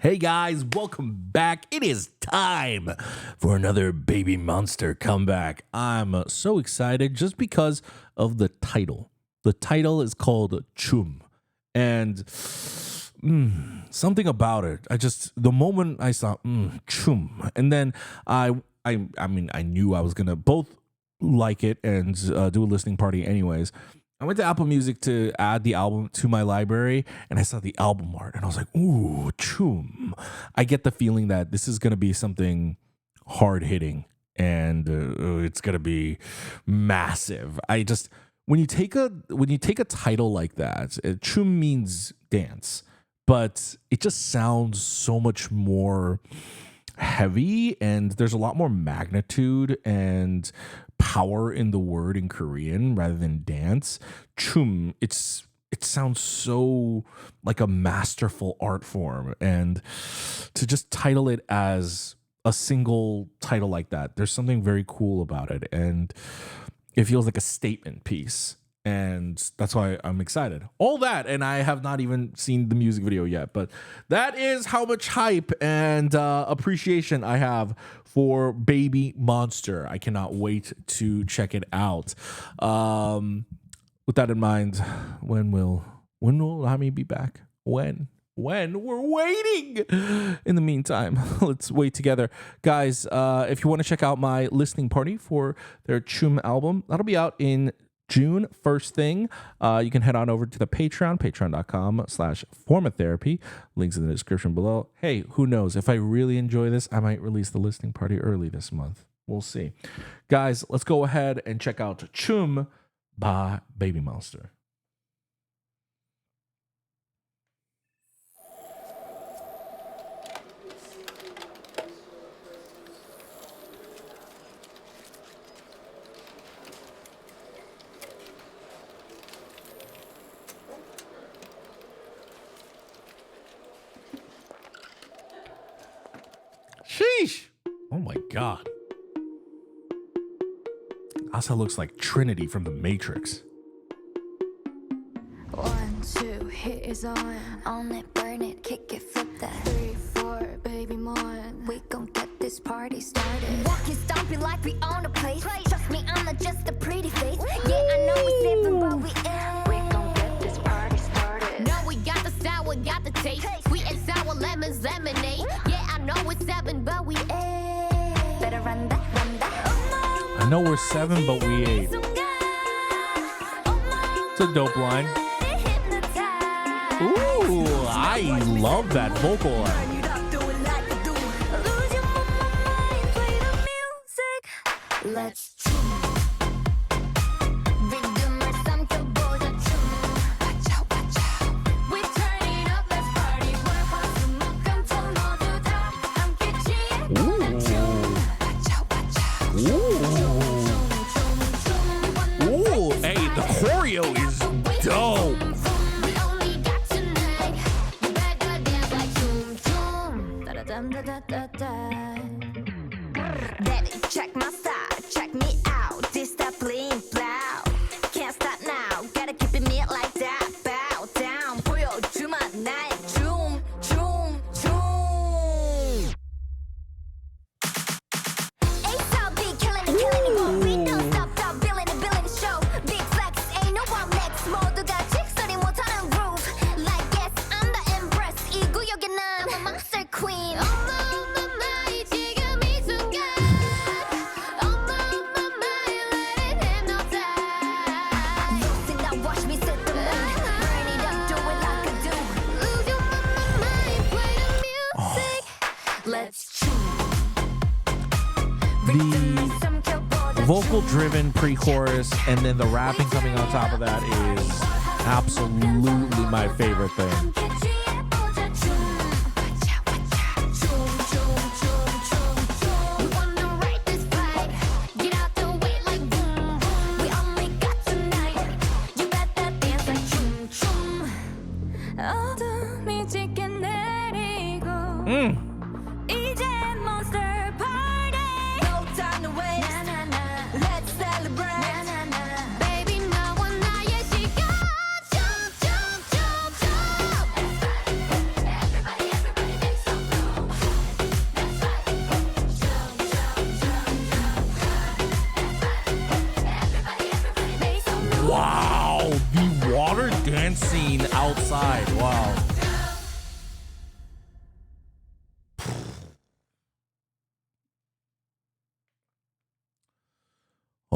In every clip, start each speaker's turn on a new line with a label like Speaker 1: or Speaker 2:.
Speaker 1: Hey guys, welcome back. It is time for another Baby Monster comeback. I'm so excited just because of the title. The title is called Chum. And something about it. The moment I saw Chum, and then I knew I was gonna both like it and do a listening party anyways. I went to Apple Music to add the album to my library, and I saw the album art, and I was like, ooh, Chum. I get the feeling that this is going to be something hard-hitting, and it's going to be massive. When you take a title like that, Chum means dance, but it just sounds so much more heavy, and there's a lot more magnitude and power in the word in Korean rather than dance. Chum, it sounds so like a masterful art form, and to just title it as a single title like that, there's something very cool about it, and it feels like a statement piece. And that's why I'm excited. All that, and I have not even seen the music video yet, but that is how much hype and appreciation I have for Baby Monster. I cannot wait to check it out. With that in mind, when will Hami be back? When? We're waiting. In the meantime, let's wait together. Guys, if you want to check out my listening party for their Chum album, that'll be out in June, first thing. You can head on over to the patreon.com/formatherapy. Links in the description below. Hey, who knows? If I really enjoy this, I might release the listening party early this month. We'll see. Guys, let's go ahead and check out Chum by Baby Monster. Sheesh. Oh my God. Asa looks like Trinity from The Matrix.
Speaker 2: 1, 2, hit is on it, burn it, kick it, flip that. 3, 4, baby mon, we gon' get this party started. Walking, stomping like we own the place. Trust me, I'm not just a pretty face. Yeah, I know we sipping, but we ain't. We gon' get this party started. No, we got the style, we got the taste. Sweet and sour lemons, lemonade. Yeah, I know it's 7, but we ain't. Better run that, run that.
Speaker 1: I know we're 7, but we 8. It's a dope line. Ooh, I love that vocal line.
Speaker 2: Let's
Speaker 1: Ooh, hey, the choreo is dope.
Speaker 2: Baby, check my style, check me out. This stuff bling blow. Can't stop now, gotta keep it neat like that. Bow down, 보여주마 나의 춤, 춤, 춤. A-Star be killing it, but we don't stop, billing it, show. Big flex, ain't no one next. 모두가 직설이 못하는 groove. Like yes, I'm the empress. 이 구역에 난 I'm a monster queen.
Speaker 1: The vocal-driven pre-chorus and then the rapping coming on top of that is absolutely my favorite thing.
Speaker 2: 이제 monster party. No time to waste. Let's celebrate. Baby, 너와 나의 시간. Jump, jump, jump, jump. Everybody, everybody, make some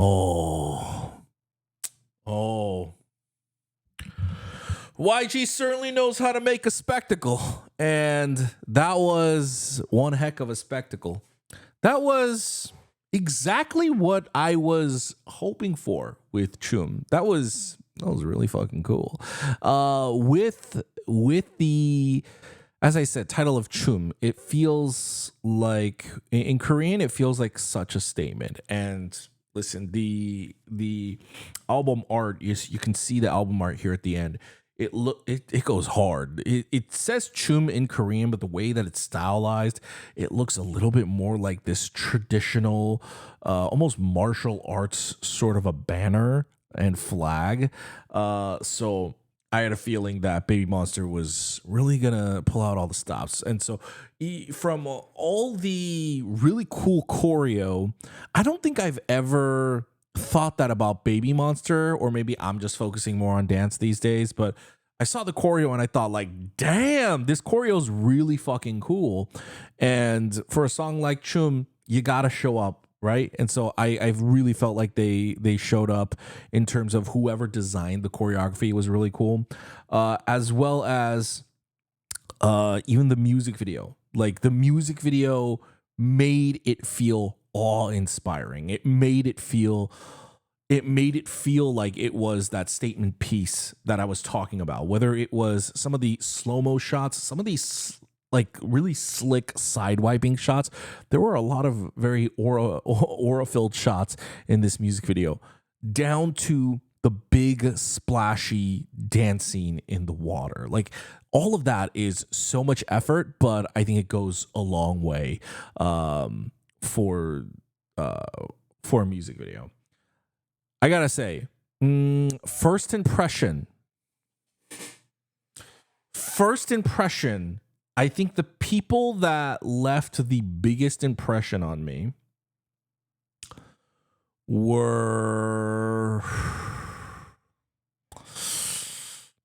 Speaker 1: Oh. Oh. YG certainly knows how to make a spectacle, and that was one heck of a spectacle. That was exactly what I was hoping for with Chum. That was really fucking cool. With the, as I said, title of Chum, it feels like in Korean it feels like such a statement. And listen, the album art, you can see the album art here at the end. It goes hard. It says Chum in Korean, but the way that it's stylized, it looks a little bit more like this traditional, almost martial arts sort of a banner and flag. So I had a feeling that Baby Monster was really gonna pull out all the stops, and so from all the really cool choreo, I don't think I've ever thought that about Baby Monster, or maybe I'm just focusing more on dance these days, but I saw the choreo and I thought like, damn, this choreo is really fucking cool. And for a song like Chum, you gotta show up, right? And so I've really felt like they showed up in terms of whoever designed the choreography was really cool, as well as even the music video. Like the music video made it feel awe-inspiring. It made it feel like it was that statement piece that I was talking about. Whether it was some of the slow-mo shots, some of these like really slick side wiping shots, there were a lot of very aura-filled shots in this music video, down to the big splashy dance scene in the water. Like all of that is so much effort, but I think it goes a long way for a music video. I gotta say, first impression, I think the people that left the biggest impression on me were,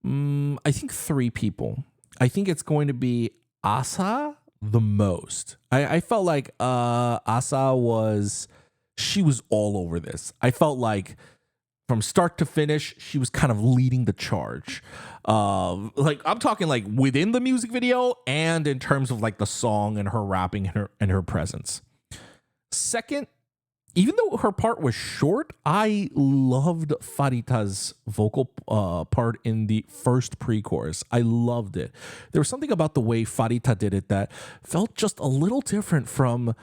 Speaker 1: I think 3 people. I think it's going to be Asa the most. I felt like Asa she was all over this. I felt like from start to finish, she was kind of leading the charge. Like I'm talking like within the music video and in terms of like the song and her rapping and her presence. Second, even though her part was short, I loved Farita's vocal part in the first pre-chorus. I loved it. There was something about the way Farita did it that felt just a little different from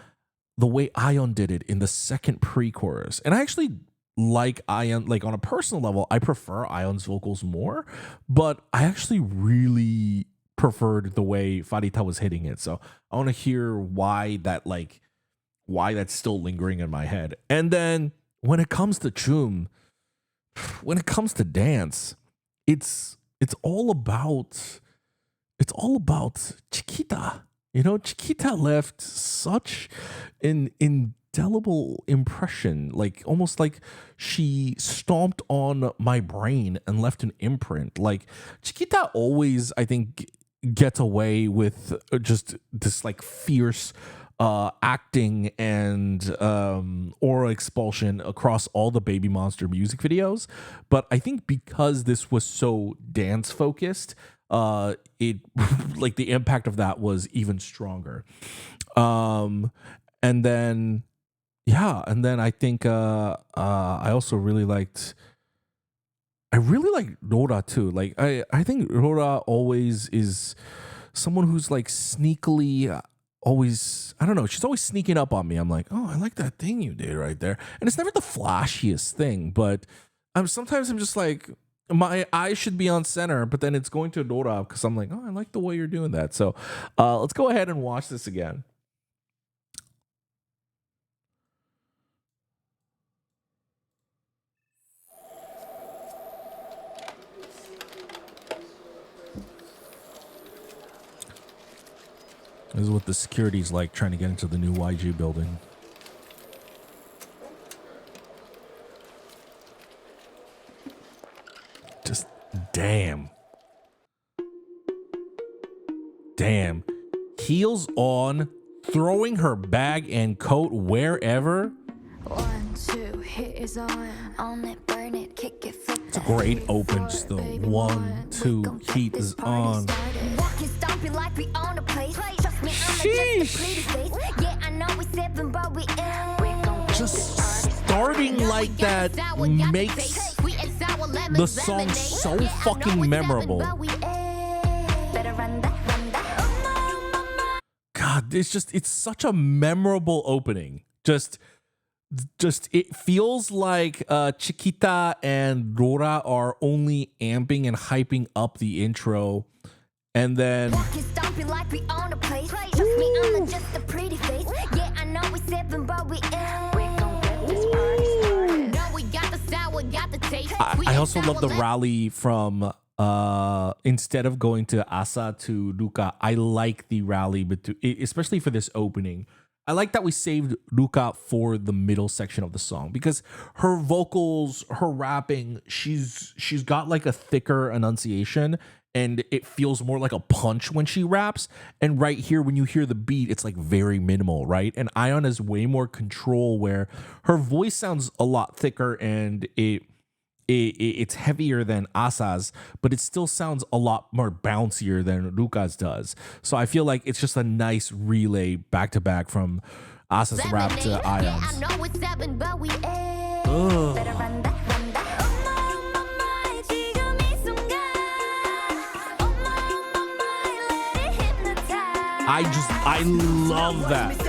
Speaker 1: the way Ion did it in the second pre-chorus. And I actually like Ion, like on a personal level, I prefer Ion's vocals more, but I actually really preferred the way Farita was hitting it. So I want to hear why that's still lingering in my head. And then when it comes to Chum, when it comes to dance, it's all about Chiquita. You know, Chiquita left such an indelible impression, like almost like she stomped on my brain and left an imprint. Like Chiquita always, I think, gets away with just this like fierce acting and aura expulsion across all the Baby Monster music videos. But I think because this was so dance focused, it like the impact of that was even stronger. And then I think I also really liked Rora too. Like I think Rora always is someone who's like sneakily always, I don't know, she's always sneaking up on me. I'm like, oh, I like that thing you did right there. And it's never the flashiest thing, but sometimes I'm just like, my eyes should be on center, but then it's going to Dora because I'm like, oh, I like the way you're doing that. So let's go ahead and watch this again. This is what the security's like trying to get into the new YG building. Just damn. Heels on, throwing her bag and coat wherever.
Speaker 2: 1, 2, hit is on it, burn it, kick it, flip
Speaker 1: It's a great open. Just the 1, 2, heat is on.
Speaker 2: Walking, stomping like we own a place. Trust me, I'm just the pretty face. Yeah, I know we sipping, but we ain't.
Speaker 1: Just starting like that makes the song so fucking memorable. God, it's such a memorable opening. Just it feels like Chiquita and Rora are only amping and hyping up the intro, and then I also love the rally from instead of going to Asa to Luca. I like the rally, but especially for this opening. I like that we saved Luca for the middle section of the song because her vocals, her rapping, she's got like a thicker enunciation and it feels more like a punch when she raps. And right here, when you hear the beat, it's like very minimal, right? And Ion has way more control where her voice sounds a lot thicker and it's heavier than Asa's, but it still sounds a lot more bouncier than Luca's does. So I feel like it's just a nice relay back to back from Asa's rap to Ion's. I love that.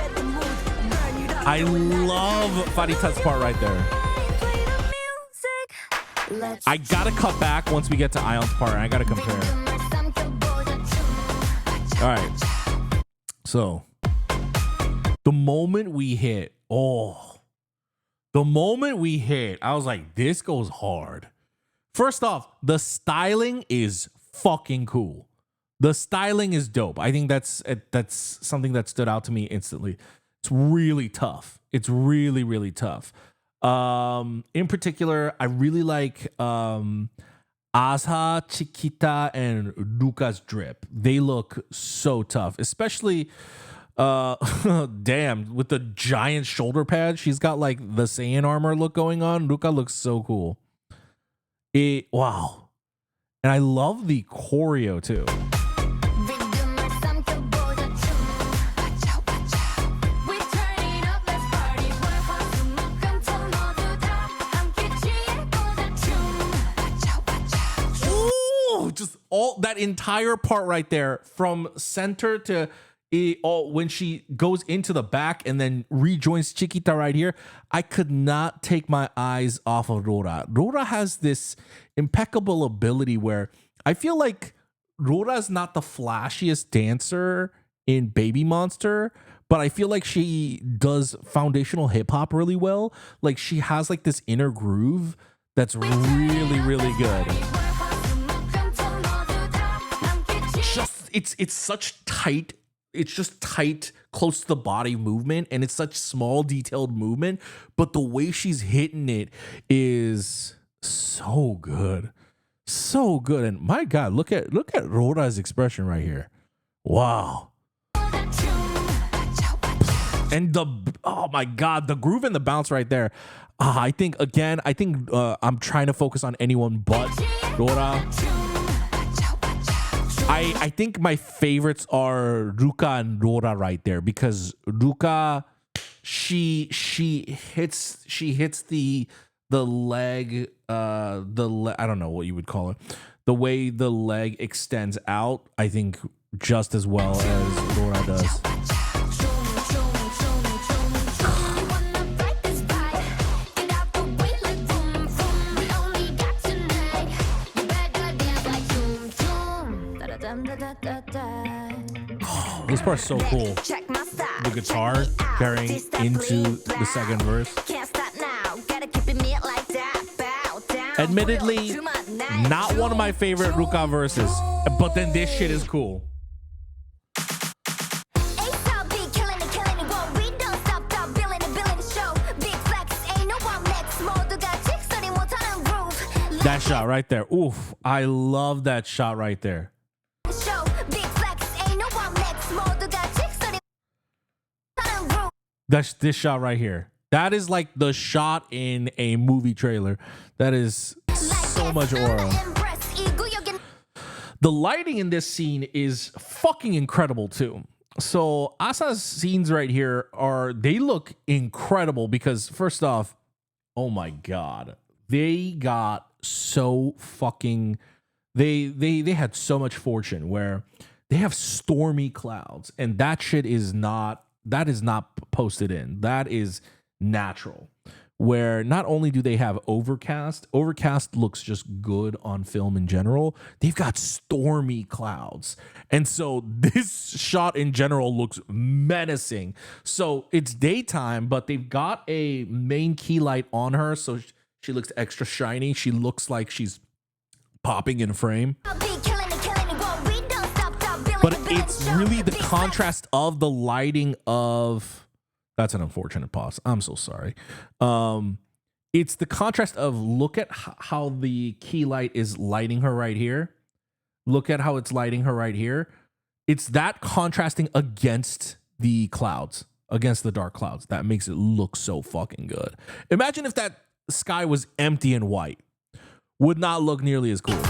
Speaker 1: I love Faritat's part right there. I gotta cut back once we get to Ion's part, and I gotta compare. All right. So, the moment we hit, I was like, this goes hard. First off, the styling is fucking cool. The styling is dope. I think that's something that stood out to me instantly. It's really tough. It's really, really tough. In particular, I really like Asa, Chiquita, and Luca's drip. They look so tough, especially damn, with the giant shoulder pads. She's got like the Saiyan armor look going on. Luca looks so cool. Wow. And I love the choreo too. Just all that entire part right there from center to when she goes into the back and then rejoins Chiquita right here. I could not take my eyes off of Rora. Rora has this impeccable ability where I feel like Rora's not the flashiest dancer in Baby Monster, but I feel like she does foundational hip hop really well. Like she has like this inner groove that's really, really good. It's such tight, it's just tight, close to the body movement, and it's such small, detailed movement, but the way she's hitting it is so good. So good. And my God, look at Rora's expression right here. Wow. And oh my God, the groove and the bounce right there. I think I'm trying to focus on anyone but Rora. I think my favorites are Ruka and Rora right there because Ruka, she hits the leg, I don't know what you would call it, the way the leg extends out. I think just as well as Rora does. This part's so cool. The guitar carrying into the second verse. Admittedly, not one of my favorite Ruka verses, but then this shit is cool. That shot right there. Oof. I love that shot right there. That's this shot right here. That is like the shot in a movie trailer. That is so much aura. The lighting in this scene is fucking incredible too. So Asa's scenes right here they look incredible because first off, oh my god, they got so fucking they had so much fortune where they have stormy clouds and that is not posted in. That is natural. Where not only do they have overcast looks just good on film in general, they've got stormy clouds. And so this shot in general looks menacing. So it's daytime, but they've got a main key light on her, so she looks extra shiny. She looks like she's popping in frame. But it's really the contrast of the lighting of... That's an unfortunate pause. I'm so sorry. It's the contrast of look at how the key light is lighting her right here. Look at how it's lighting her right here. It's that contrasting against the clouds, against the dark clouds. That makes it look so fucking good. Imagine if that sky was empty and white. Would not look nearly as cool.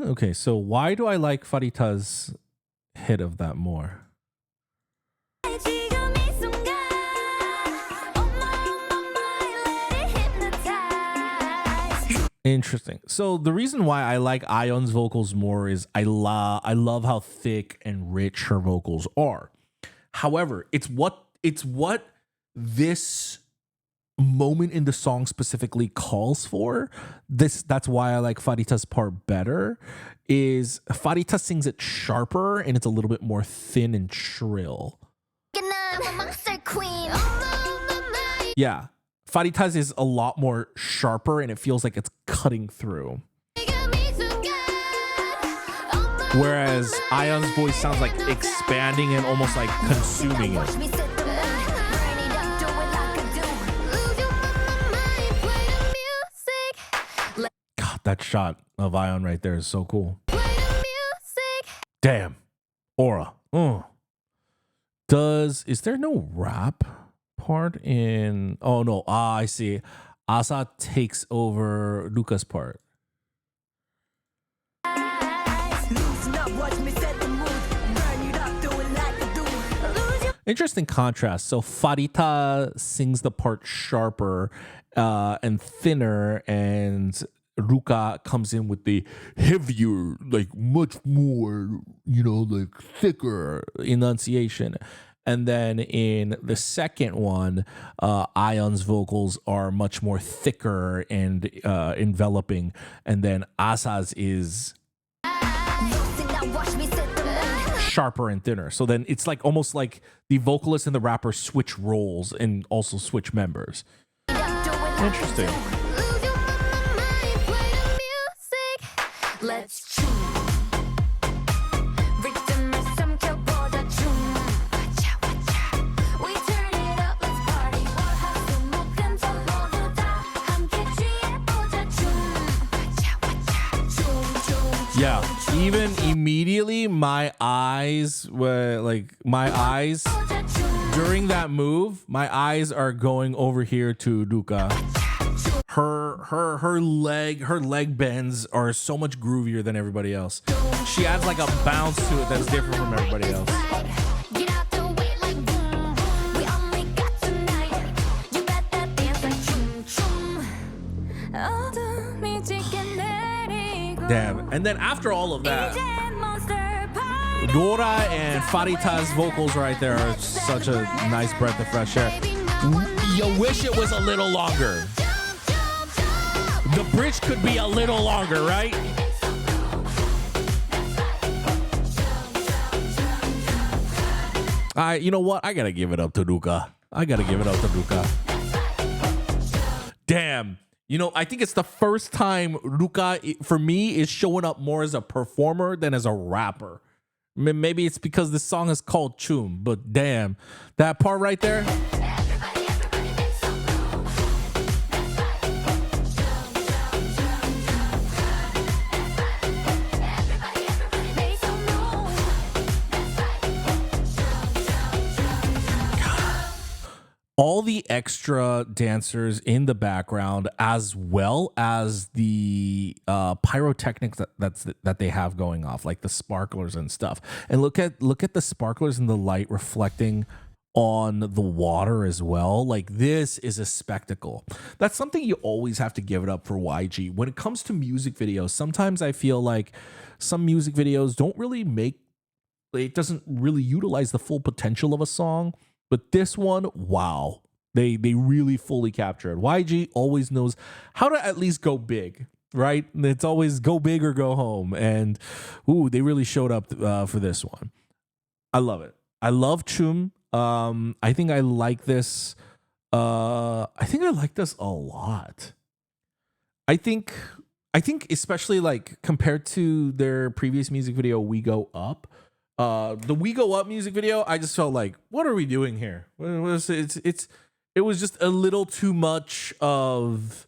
Speaker 1: Okay, so why do I like Farita's hit of that more? Interesting. So the reason why I like Ion's vocals more is I love how thick and rich her vocals are. However, it's what this moment in the song specifically calls for. That's why I like Farita's part better. Is Farita sings it sharper and it's a little bit more thin and shrill. Yeah, Farita's is a lot more sharper and it feels like it's cutting through. Whereas Ion's voice sounds like expanding and almost like consuming it. That shot of Ion right there is so cool. Damn. Aura. Is there no rap part in... Oh, no. I see. Asa takes over Luca's part. Interesting contrast. So Farita sings the part sharper and thinner, and Ruka comes in with the heavier, like much more, like thicker enunciation. And then in the second one, Ion's vocals are much more thicker and enveloping. And then Asa's is sharper and thinner. So then it's like almost like the vocalist and the rapper switch roles and also switch members. Interesting. Let's choom. We turn it up, let's party. Yeah, even immediately my eyes during that move, my eyes are going over here to Luca. Her leg bends are so much groovier than everybody else. She adds like a bounce to it that's different from everybody else. Damn. And then after all of that, Dora and Farita's vocals right there are such a nice breath of fresh air. You wish it was a little longer. The bridge could be a little longer, right? You know what? I gotta give it up to Luca. Damn. I think it's the first time Luca, for me, is showing up more as a performer than as a rapper. Maybe it's because this song is called Chum, but damn, that part right there. All the extra dancers in the background, as well as the pyrotechnics that they have going off, like the sparklers and stuff. And look at the sparklers and the light reflecting on the water as well. Like, this is a spectacle. That's something you always have to give it up for YG. When it comes to music videos, sometimes I feel like some music videos don't really it doesn't really utilize the full potential of a song. But this one, wow, they really fully capture it. YG always knows how to at least go big, right? It's always go big or go home. And they really showed up for this one. I love it. I love Chum. I think I like this. I think I like this a lot. I think especially like compared to their previous music video, We Go Up. The We Go Up music video, I just felt like, what are we doing here? It was just a little too much of,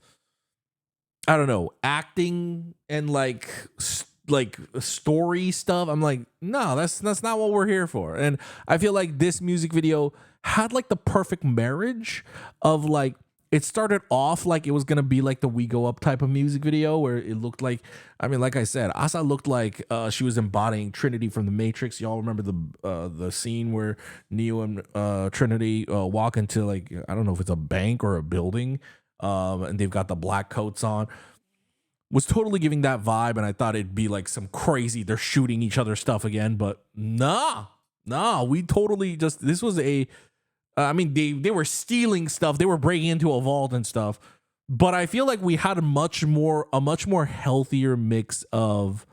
Speaker 1: I don't know, acting and like story stuff. I'm like, no, that's not what we're here for. And I feel like this music video had like the perfect marriage of like, it started off like it was gonna be like the We Go Up type of music video where it looked like, I mean, like I said, Asa looked like she was embodying Trinity from The Matrix. Y'all remember the scene where Neo and Trinity walk into, like, I don't know if it's a bank or a building, and they've got the black coats on. Was totally giving that vibe, and I thought it'd be like some crazy, they're shooting each other stuff again, but nah, we totally just, this was a, I mean, they were stealing stuff. They were breaking into a vault and stuff. But I feel like we had a much more healthier mix of,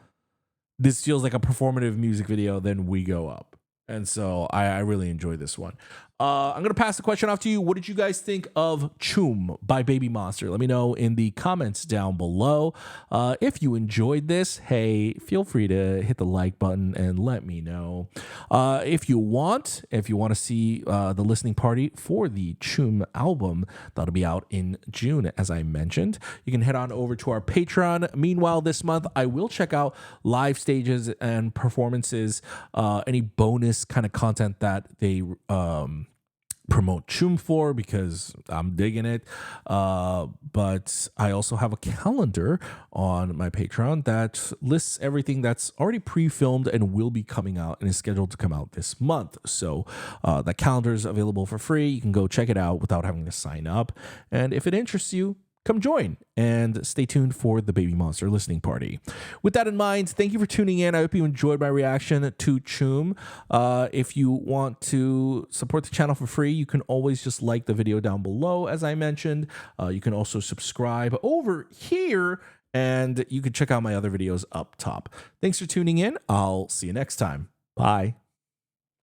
Speaker 1: this feels like a performative music video than We Go Up. And so I really enjoyed this one. I'm going to pass the question off to you. What did you guys think of Chum by BABYMONSTER? Let me know in the comments down below. If you enjoyed this, hey, feel free to hit the like button and let me know. If you want to see the listening party for the Chum album, that'll be out in June, as I mentioned. You can head on over to our Patreon. Meanwhile, this month, I will check out live stages and performances, any bonus kind of content that they promote Chum for, because I'm digging it. But I also have a calendar on my Patreon that lists everything that's already pre-filmed and will be coming out and is scheduled to come out this month. So that calendar is available for free. You can go check it out without having to sign up. And if it interests you, come join and stay tuned for the BABYMONSTER listening party. With that in mind, thank you for tuning in. I hope you enjoyed my reaction to Chum. If you want to support the channel for free, you can always just like the video down below, as I mentioned. You can also subscribe over here, and you can check out my other videos up top. Thanks for tuning in. I'll see you next time. Bye.